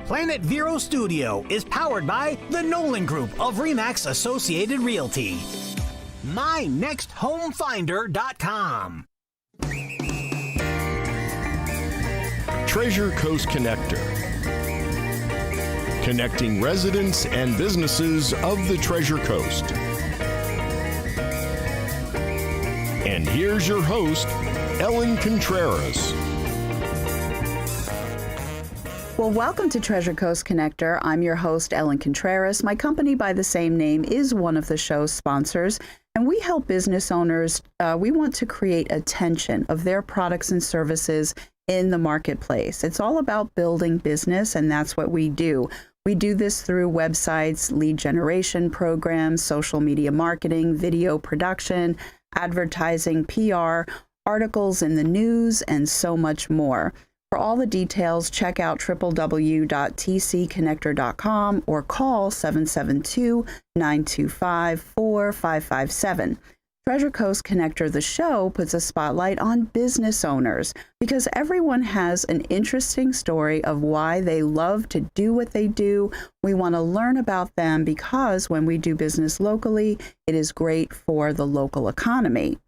Planet Vero Studio is powered by the Nolan Group of RE/MAX Associated Realty. MyNextHomeFinder.com. Treasure Coast Connector. Connecting residents and businesses of the Treasure Coast. And here's your host, Ellen Contreras. Well, welcome to Treasure Coast Connector. I'm your host, Ellen Contreras. My company by the same name is one of the show's sponsors, and we help business owners. We want to create attention of their products and services in the marketplace. It's all about building business, and that's what we do. We do this through websites, lead generation programs, social media marketing, video production, advertising, PR, articles in the news, and so much more. For all the details, check out www.tcconnector.com or call 772-925-4557. Treasure Coast Connector, the show, puts a spotlight on business owners because everyone has an interesting story of why they love to do what they do. We want to learn about them because when we do business locally, it is great for the local economy.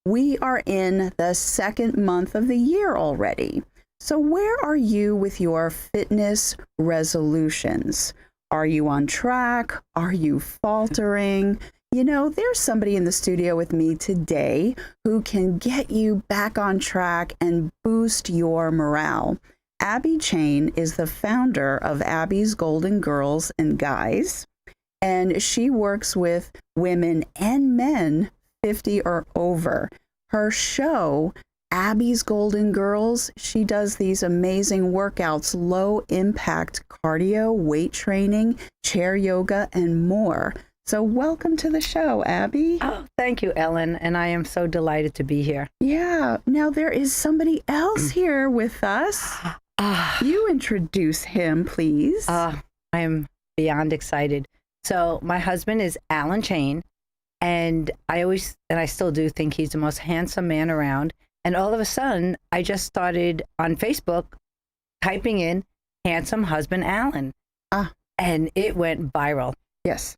We are in the second month of the year already. So where are you with your fitness resolutions? Are you on track? Are you faltering? You know, there's somebody in the studio with me today who can get you back on track and boost your morale. Abbe Chain is the founder of Abbe's Golden Girls and Guys, and she works with women and men 50 or over. Her show, Abbe's Golden Girls, she does these amazing workouts, low impact cardio, weight training, chair yoga, and more. So welcome to the show, Abbe. Oh, thank you, Ellen. And I am so delighted to be here. Yeah. Now there is somebody else here with us. You introduce him, please. I am beyond excited. So my husband is Alan Chain, and I still do think he's the most handsome man around. And all of a sudden, I just started on Facebook typing in handsome husband Alan. And it went viral. Yes.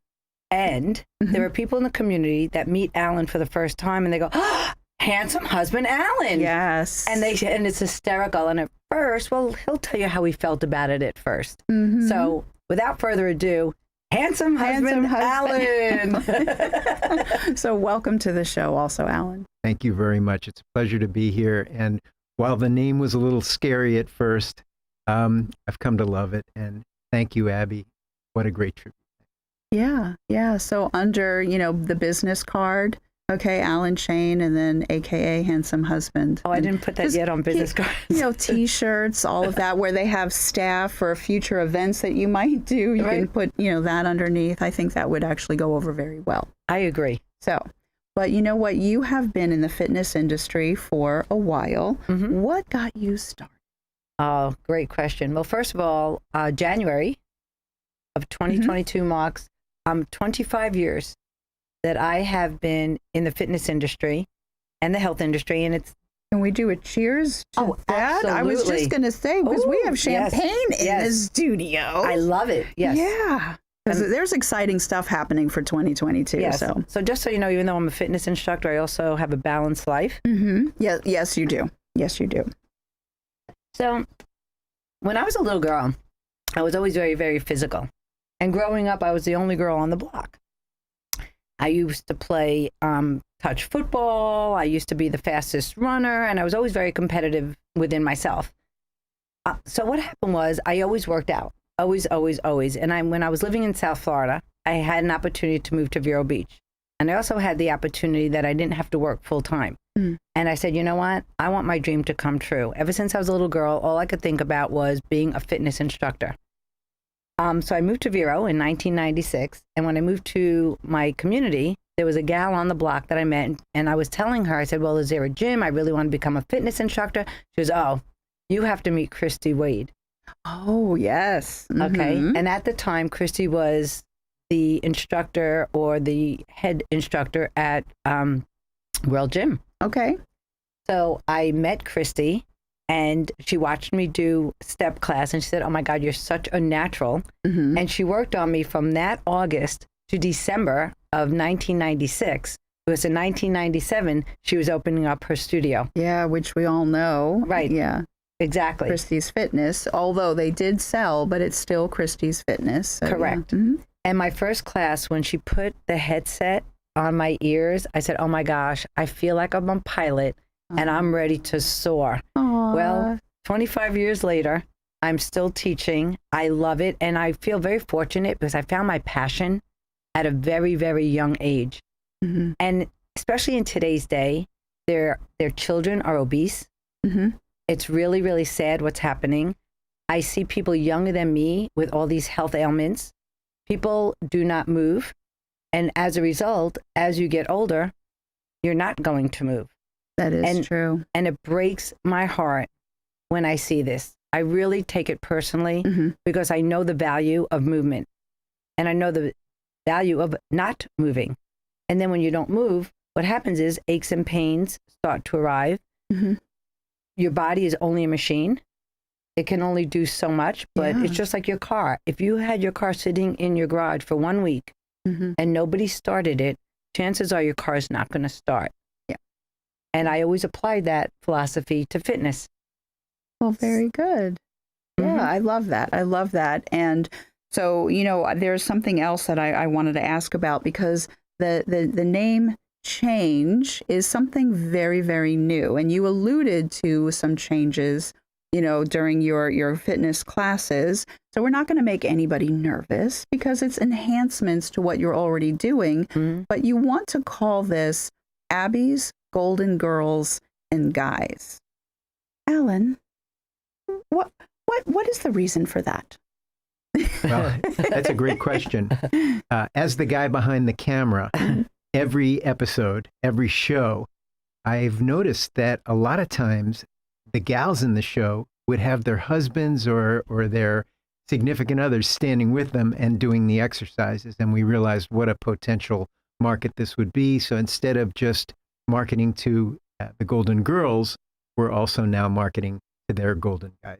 And there are people in the community that meet Alan for the first time and they go, oh, handsome husband Alan. Yes. And it's hysterical. And at first, well, he'll tell you how he felt about it at first. So without further ado, handsome husband Alan. So welcome to the show also, Alan. Thank you very much. It's a pleasure to be here. And while the name was a little scary at first, I've come to love it. And thank you, Abbe. What a great tribute. Yeah. So under, the business card, okay, Alan Chain, and then AKA handsome husband. Oh, I didn't put that yet on business cards. T-shirts, all of that, where they have staff for future events that you might do. You can put, that underneath. I think that would actually go over very well. I agree. So, but you know what? You have been in the fitness industry for a while. What got you started? Oh, great question. Well, first of all, January of 2022 marks 25 years that I have been in the fitness industry and the health industry, and it's. Can we do a cheers to that? Absolutely. I was just going to say, because we have champagne in the studio. I love it. Yes. Yeah. Because there's exciting stuff happening for 2022. Yes. So just so you know, even though I'm a fitness instructor, I also have a balanced life. Yeah. Yes, you do. Yes, you do. So when I was a little girl, I was always very, very physical. And growing up, I was the only girl on the block. I used to play touch football. I used to be the fastest runner, and I was always very competitive within myself. So what happened was I always worked out, always. And when I was living in South Florida, I had an opportunity to move to Vero Beach. And I also had the opportunity that I didn't have to work full time. And I said, you know what? I want my dream to come true. Ever since I was a little girl, all I could think about was being a fitness instructor. So I moved to Vero in 1996. And when I moved to my community, there was a gal on the block that I met. And I was telling her, I said, well, is there a gym? I really want to become a fitness instructor. She goes, oh, you have to meet Christy Wade. Oh, yes. Okay. And at the time, Christy was the instructor or the head instructor at World Gym. Okay. So I met Christy And she watched me do step class and she said, oh my God, you're such a natural. And she worked on me from that August to December of 1996. Because in 1997, she was opening up her studio. Yeah, which we all know. Right. Yeah. Exactly. Christie's Fitness, although they did sell, but it's still Christie's Fitness. So, Correct. Yeah. And my first class, when she put the headset on my ears, I said, oh my gosh, I feel like I'm a pilot and I'm ready to soar. Aw. Well, 25 years later, I'm still teaching. I love it. And I feel very fortunate because I found my passion at a very, very young age. And especially in today's day, their children are obese. It's really, really sad what's happening. I see people younger than me with all these health ailments. People do not move. And as a result, as you get older, you're not going to move. That is true. And it breaks my heart when I see this. I really take it personally because I know the value of movement and I know the value of not moving. And then when you don't move, what happens is aches and pains start to arrive. Your body is only a machine. It can only do so much, but it's just like your car. If you had your car sitting in your garage for 1 week and nobody started it, chances are your car is not going to start. Yeah. And I always apply that philosophy to fitness. Well, very good. Yeah, I love that. I love that. And so, you know, there's something else that I wanted to ask about because the name change is something very, very new. And you alluded to some changes, you know, during your fitness classes. So we're not going to make anybody nervous because it's enhancements to what you're already doing. But you want to call this Abbe's Golden Girls and Guys. Alan, what is the reason for that? Well, that's a great question. As the guy behind the camera, every episode, every show, I've noticed that a lot of times the gals in the show would have their husbands or their significant others standing with them and doing the exercises. And we realized what a potential market this would be. So instead of just marketing to the Golden Girls, we're also now marketing to their Golden Guys.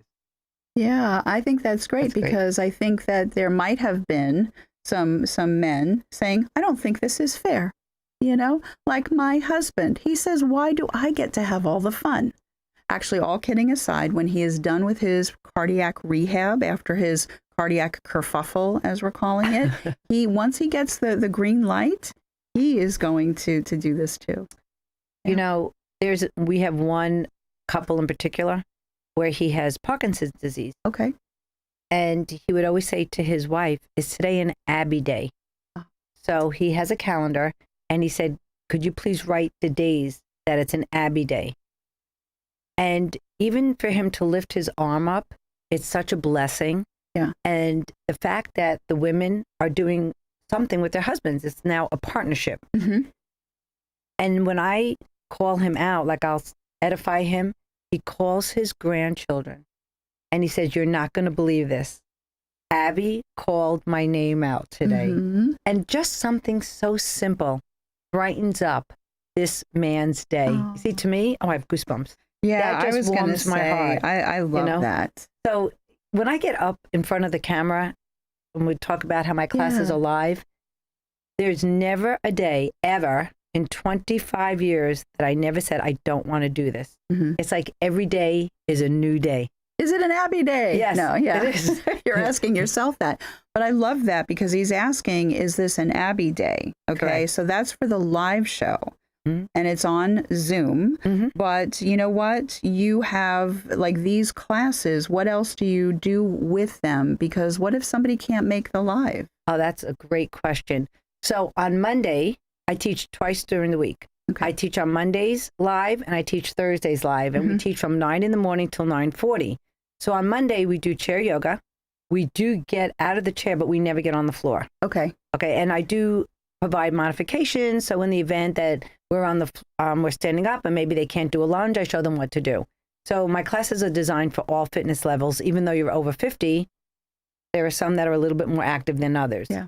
Yeah, I think that's great because I think that there might have been some men saying, I don't think this is fair. You know, like my husband, he says, why do I get to have all the fun? Actually, all kidding aside, when he is done with his cardiac rehab after his cardiac kerfuffle, as we're calling it, once he gets the green light, he is going to do this too. You know, we have one couple in particular where he has Parkinson's disease. Okay. And he would always say to his wife, is today an Abbe day? So he has a calendar and he said, could you please write the days that it's an Abbe day? And even for him to lift his arm up, it's such a blessing. Yeah. And the fact that the women are doing something with their husbands, it's now a partnership. And when I call him out, like I'll edify him, he calls his grandchildren and he says, you're not going to believe this. Abbe called my name out today. And just something so simple brightens up this man's day. You see, to me, I have goosebumps. Yeah, that just I was going to warms my say, heart, I love that. So when I get up in front of the camera and we talk about how my classes are live, there's never a day ever in 25 years that I never said, I don't want to do this. It's like every day is a new day. Is it an Abbe day? Yes, no, yeah. it is. You're asking yourself that. But I love that because he's asking, is this an Abbe day? Okay, Correct. So that's for the live show. And it's on Zoom. But you know what? You have like these classes. What else do you do with them? Because what if somebody can't make the live? Oh, that's a great question. So on Monday, I teach twice during the week. Okay. I teach on Mondays live and I teach Thursdays live. And we teach from 9 in the morning till 9:40. So on Monday, we do chair yoga. We do get out of the chair, but we never get on the floor. Okay. Okay. And I do provide modifications. So in the event that we're standing up and maybe they can't do a lunge, I show them what to do. So my classes are designed for all fitness levels. Even though you're over 50, there are some that are a little bit more active than others. Yeah.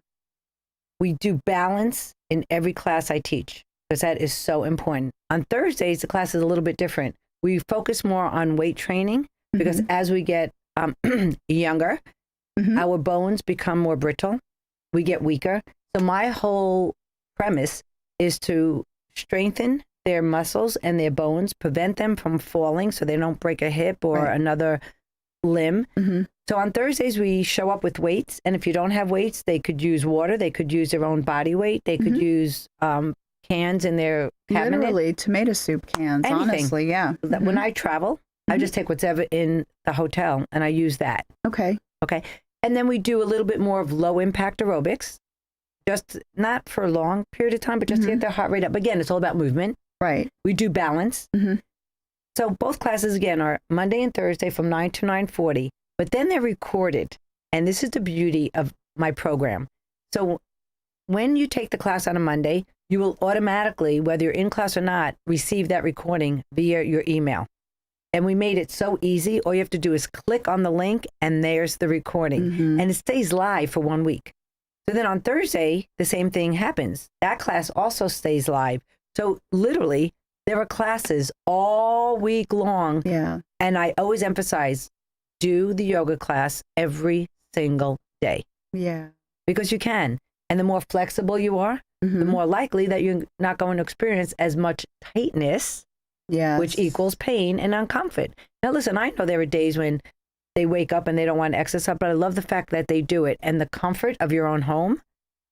We do balance in every class I teach because that is so important. On Thursdays, the class is a little bit different. we focus more on weight training because as we get younger, our bones become more brittle. We get weaker. So my whole premise is to strengthen their muscles and their bones, prevent them from falling so they don't break a hip or another limb. So on Thursdays, we show up with weights. And if you don't have weights, they could use water. They could use their own body weight. They could use cans in their cabinet. Literally tomato soup cans, Anything. honestly, yeah. When I travel, I just take whatever in the hotel and I use that. Okay. Okay. And then we do a little bit more of low impact aerobics, just not for a long period of time, but just to get their heart rate up. Again, it's all about movement. Right. We do balance. So both classes, again, are Monday and Thursday from 9 to 9:40, but then they're recorded. And this is the beauty of my program. So when you take the class on a Monday, you will automatically, whether you're in class or not, receive that recording via your email. And we made it so easy. All you have to do is click on the link and there's the recording. And it stays live for 1 week. So then on Thursday, the same thing happens. That class also stays live. So literally, there are classes all week long. Yeah. And I always emphasize, do the yoga class every single day. Yeah. Because you can. And the more flexible you are, the more likely that you're not going to experience as much tightness, which equals pain and uncomfort. Now, listen, I know there are days when they wake up and they don't want to exercise, but I love the fact that they do it. And the comfort of your own home.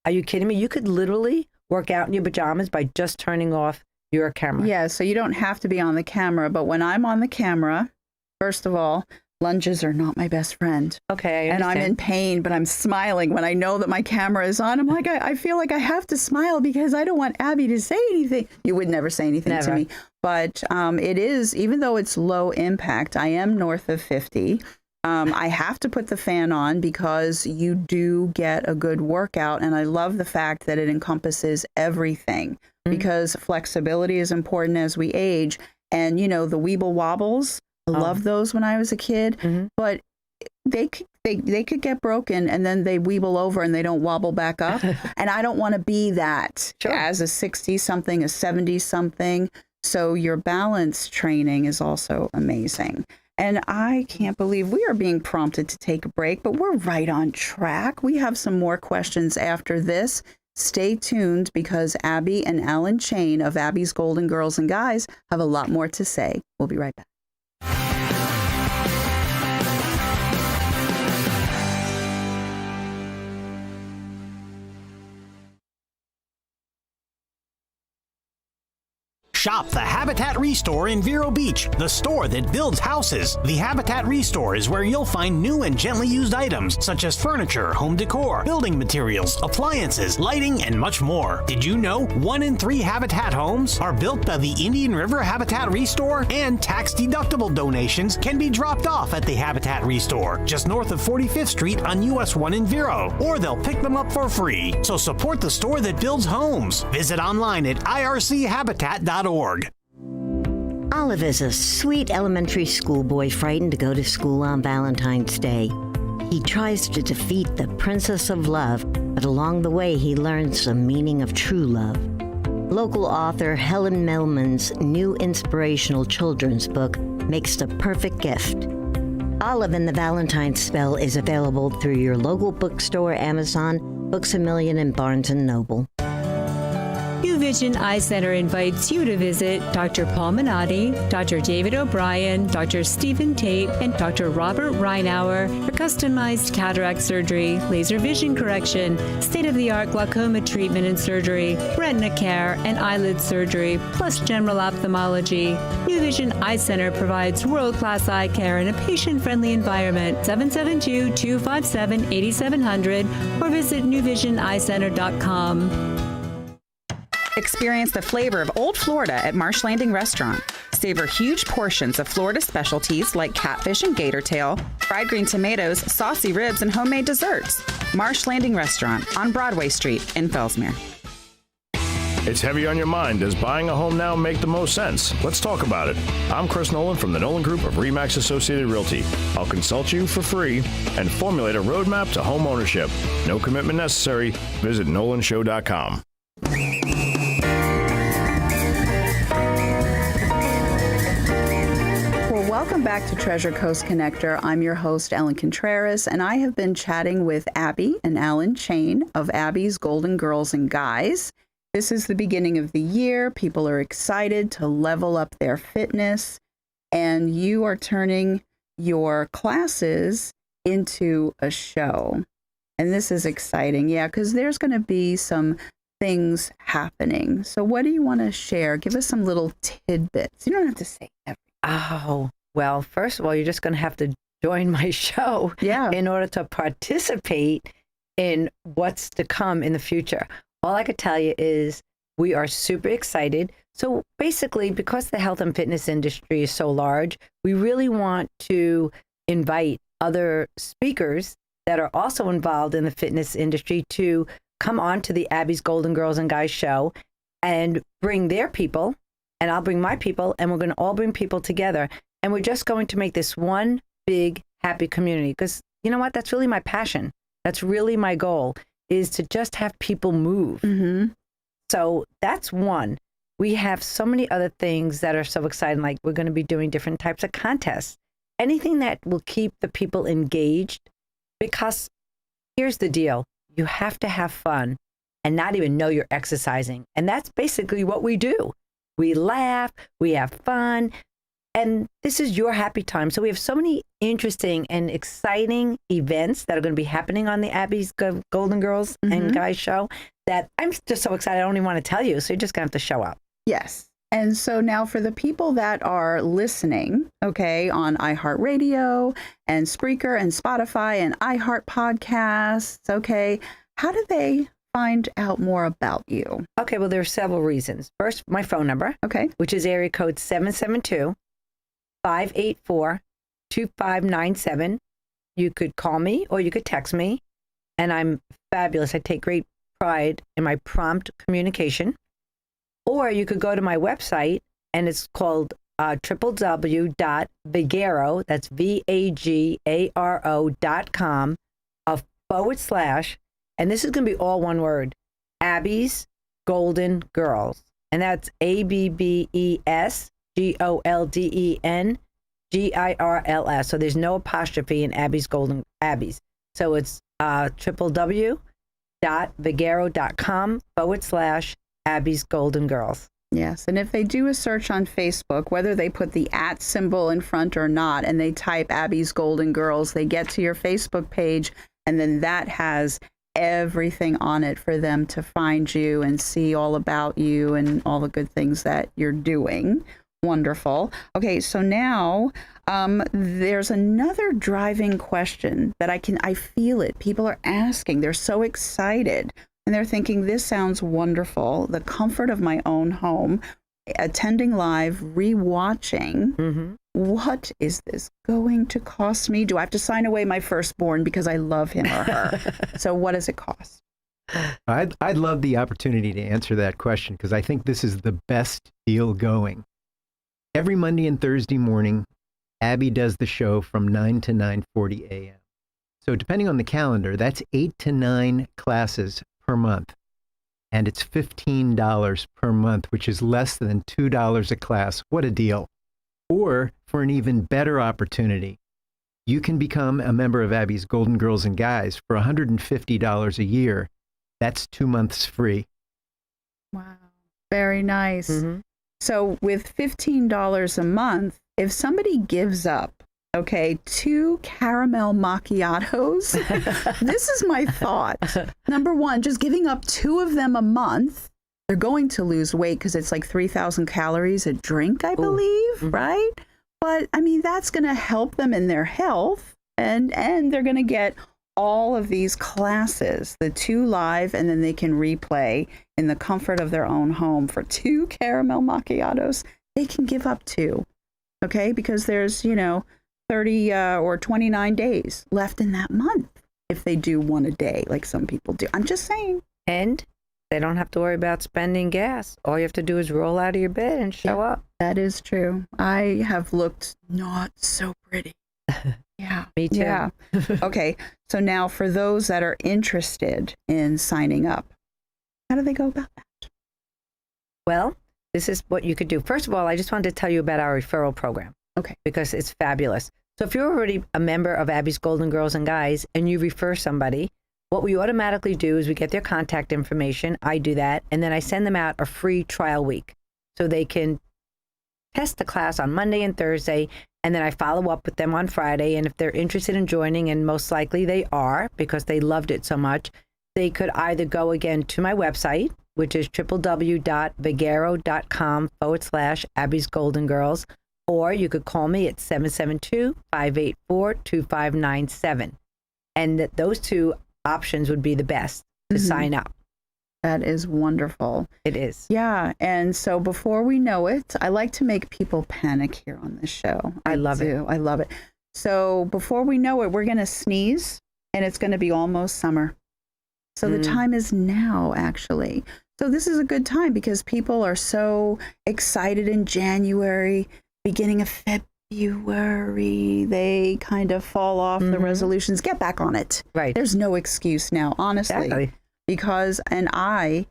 Are you kidding me? You could literally work out in your pajamas by just turning off your camera. Yeah, so you don't have to be on the camera, but when I'm on the camera, first of all, lunges are not my best friend. Okay, I and understand. I'm in pain, but I'm smiling when I know that my camera is on. I'm like, I feel like I have to smile because I don't want Abby to say anything. You would never say anything to me. But it is, even though it's low impact, I am north of 50. I have to put the fan on because you do get a good workout. And I love the fact that it encompasses everything because flexibility is important as we age. And, you know, the Weeble Wobbles, I loved those when I was a kid, but they could get broken and then they weeble over and they don't wobble back up. And I don't want to be that as a 60-something, a 70-something. So your balance training is also amazing. And I can't believe we are being prompted to take a break, but we're right on track. We have some more questions after this. Stay tuned because Abbe and Alan Chain of Abbe's Golden Girls and Guys have a lot more to say. We'll be right back. Shop the Habitat Restore in Vero Beach, the store that builds houses. The Habitat Restore is where you'll find new and gently used items such as furniture, home decor, building materials, appliances, lighting, and much more. Did you know 1 in 3 Habitat homes are built by the Indian River Habitat Restore? And tax-deductible donations can be dropped off at the Habitat Restore, just north of 45th Street on US 1 in Vero. Or they'll pick them up for free. So support the store that builds homes. Visit online at irchabitat.org. Olive is a sweet elementary school boy frightened to go to school on Valentine's Day. He tries to defeat the Princess of Love, but along the way he learns the meaning of true love. Local author Helen Millman's new inspirational children's book makes the perfect gift. Olive and the Valentine Spell is available through your local bookstore, Amazon, Books A Million, and Barnes & Noble. New Vision Eye Center invites you to visit Dr. Paul Minotti, Dr. David O'Brien, Dr. Stephen Tate, and Dr. Robert Reinauer for customized cataract surgery, laser vision correction, state-of-the-art glaucoma treatment and surgery, retina care, and eyelid surgery, plus general ophthalmology. New Vision Eye Center provides world-class eye care in a patient-friendly environment. 772-257-8700 or visit newvisioneyecenter.com. Experience the flavor of Old Florida at Marsh Landing Restaurant. Savor huge portions of Florida specialties like catfish and gator tail, fried green tomatoes, saucy ribs, and homemade desserts. Marsh Landing Restaurant on Broadway Street in Fellsmere. It's heavy on your mind. Does buying a home now make the most sense? Let's talk about it. I'm Chris Nolan from the Nolan Group of RE/MAX Associated Realty. I'll consult you for free and formulate a roadmap to home ownership. No commitment necessary. Visit nolanshow.com. Welcome back to Treasure Coast Connector. I'm your host, Ellen Contreras, and I have been chatting with Abbe and Alan Chain of Abbe's Golden Girls and Guys. This is the beginning of the year. People are excited to level up their fitness, and you are turning your classes into a show. And this is exciting, yeah, because there's going to be some things happening. So what do you want to share? Give us some little tidbits. You don't have to say everything. Oh, well, first of all, you're just going to have to join my show in order to participate in what's to come in the future. All I could tell you is we are super excited. So basically, because the health and fitness industry is so large, we really want to invite other speakers that are also involved in the fitness industry to come on to the Abbe's Golden Girls and Guys show and bring their people, and I'll bring my people, and we're going to all bring people together. And we're just going to make this one big, happy community. Because you know what? That's really my passion. That's really my goal, is to just have people move. Mm-hmm. So that's one. We have so many other things that are so exciting. Like we're going to be doing different types of contests. Anything that will keep the people engaged. Because here's the deal. You have to have fun and not even know you're exercising. And that's basically what we do. We laugh, we have fun, and this is your happy time. So we have so many interesting and exciting events that are going to be happening on the Abbe's Golden Girls and Guys show that I'm just so excited. I don't even want to tell you. So you're just going to have to show up. Yes. And so now for the people that are listening, okay, on iHeartRadio and Spreaker and Spotify and iHeart Podcasts, okay, how do they find out more about you? Okay, well, there are several reasons. First, my phone number, okay, which is area code 772-584-2597. You could call me or you could text me, and I'm fabulous. I take great pride in my prompt communication. Or you could go to my website, and it's called www.vagaro, that's VAGARO.com, / and this is going to be all one word, Abbe's Golden Girls. And that's ABBESGOLDENGIRLS. So there's no apostrophe in Abbe's Golden Abbe's. So it's www.vagaro.com / Abbe's Golden Girls. Yes, and if they do a search on Facebook, whether they put the @ symbol in front or not, and they type Abbe's Golden Girls, they get to your Facebook page, and then that has everything on it for them to find you and see all about you and all the good things that you're doing. Wonderful. Okay, so now there's another driving question that I feel it. People are asking. They're so excited. And they're thinking, this sounds wonderful. The comfort of my own home, attending live, rewatching. What is this going to cost me? Do I have to sign away my firstborn because I love him or her? So what does it cost? I'd love the opportunity to answer that question because I think this is the best deal going. Every Monday and Thursday morning, Abbe does the show from 9 to 9:40 a.m. So depending on the calendar, that's 8 to 9 classes per month. And it's $15 per month, which is less than $2 a class. What a deal. Or for an even better opportunity, you can become a member of Abbe's Golden Girls and Guys for $150 a year. That's 2 months free. Wow. Very nice. So with $15 a month, if somebody gives up, okay, 2 caramel macchiatos, this is my thought. Number one, just giving up 2 of them a month, they're going to lose weight because it's like 3,000 calories a drink, I believe, right? But I mean, that's going to help them in their health, and they're going to get all of these classes, the 2 live, and then they can replay in the comfort of their own home. For 2 caramel macchiatos, they can give up 2, okay? Because there's, 30 or 29 days left in that month if they do 1 a day like some people do. I'm just saying. And they don't have to worry about spending gas. All you have to do is roll out of your bed and show up. That is true. I have looked not so pretty. Yeah. Me too. Yeah. Okay. So now for those that are interested in signing up, how do they go about that? Well, this is what you could do. First of all, I just wanted to tell you about our referral program. Okay. Because it's fabulous. So if you're already a member of Abbe's Golden Girls and Guys and you refer somebody, what we automatically do is we get their contact information. I do that. And then I send them out a free trial week so they can test the class on Monday and Thursday. And then I follow up with them on Friday. And if they're interested in joining, and most likely they are because they loved it so much, they could either go again to my website, which is www.vigero.com/Abbe's Golden Girls, or you could call me at 772-584-2597. And those two options would be the best to sign up. That is wonderful. It is. Yeah. And so before we know it, I like to make people panic here on this show. I love it. I love it. So before we know it, we're going to sneeze and it's going to be almost summer. So the time is now, actually. So this is a good time because people are so excited in January, beginning of February. They kind of fall off the resolutions. Get back on it. Right. There's no excuse now, honestly. Exactly. Because, and I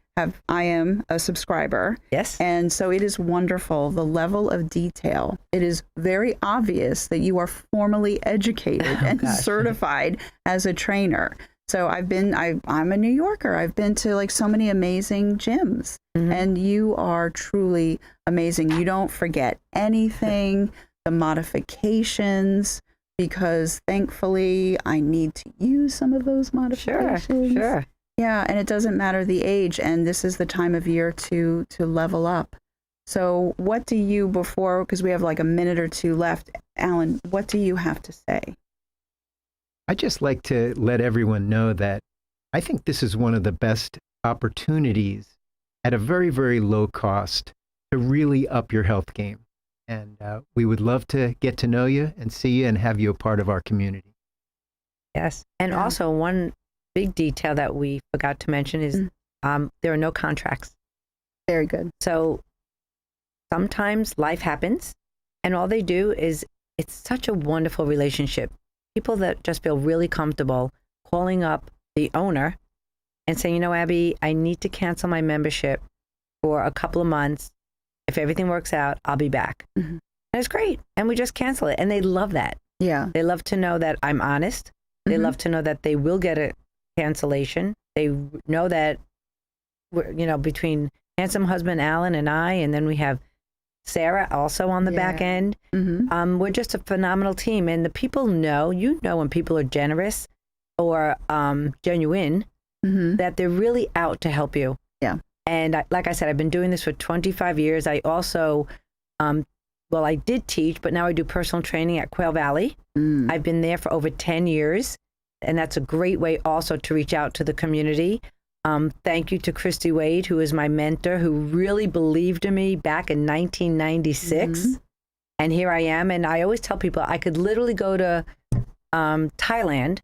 am a subscriber. Yes. And so it is wonderful, the level of detail. It is very obvious that you are formally educated and certified as a trainer. So I'm a New Yorker. I've been to like so many amazing gyms, and you are truly amazing. You don't forget anything, the modifications, because thankfully I need to use some of those modifications. Sure. Yeah, and it doesn't matter the age, and this is the time of year to level up. So what do you, because we have like a minute or two left, Alan, what do you have to say? I'd just like to let everyone know that I think this is one of the best opportunities at a very, very low cost to really up your health game. And we would love to get to know you and see you and have you a part of our community. Yes. And also one big detail that we forgot to mention is there are no contracts. Very good. So sometimes life happens and all they do is, it's such a wonderful relationship. People that just feel really comfortable calling up the owner and saying, you know, Abbe, I need to cancel my membership for a couple of months. If everything works out, I'll be back. And it's great. And we just cancel it. And they love that. Yeah. They love to know that I'm honest. They love to know that they will get a cancellation. They know that, we're, between handsome husband Alan and I, and then we have Sarah also on the back end. We're just a phenomenal team. And the people know, when people are generous or genuine, that they're really out to help you. Yeah. And like I said, I've been doing this for 25 years. I also, I did teach, but now I do personal training at Quail Valley. I've been there for over 10 years. And that's a great way also to reach out to the community. Thank you to Christy Wade, who is my mentor, who really believed in me back in 1996. And here I am. And I always tell people I could literally go to Thailand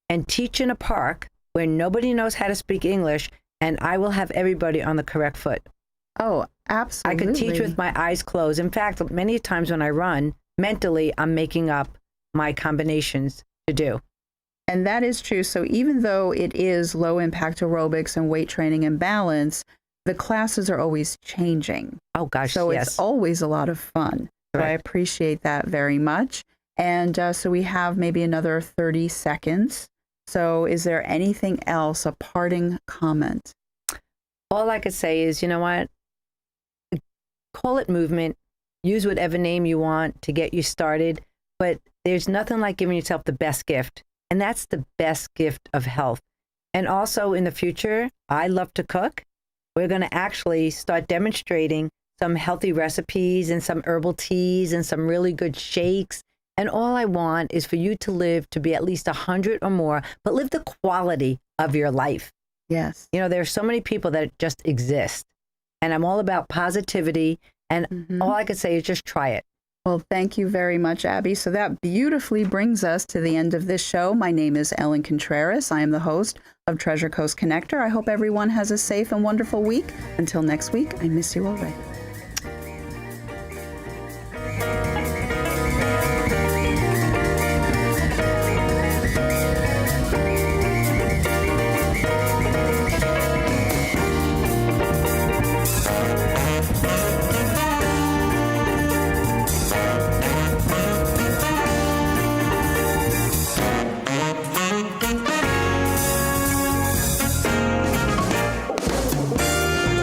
and teach in a park where nobody knows how to speak English, and I will have everybody on the correct foot. Oh, absolutely. I could teach with my eyes closed. In fact, many times when I run, mentally, I'm making up my combinations to do. And that is true. So even though it is low impact aerobics and weight training and balance, the classes are always changing. Oh, gosh, so yes. it's always a lot of fun. So I appreciate that very much. And so we have maybe another 30 seconds. So is there anything else, a parting comment? All I could say is, you know what? Call it movement. Use whatever name you want to get you started. But there's nothing like giving yourself the best gift. And that's the best gift of health. And also in the future, I love to cook. We're going to actually start demonstrating some healthy recipes and some herbal teas and some really good shakes. And all I want is for you to live to be at least 100 or more, but live the quality of your life. Yes. There are so many people that just exist. And I'm all about positivity. And all I could say is just try it. Well, thank you very much, Abbe. So that beautifully brings us to the end of this show. My name is Ellen Contreras. I am the host of Treasure Coast Connector. I hope everyone has a safe and wonderful week. Until next week, I miss you already.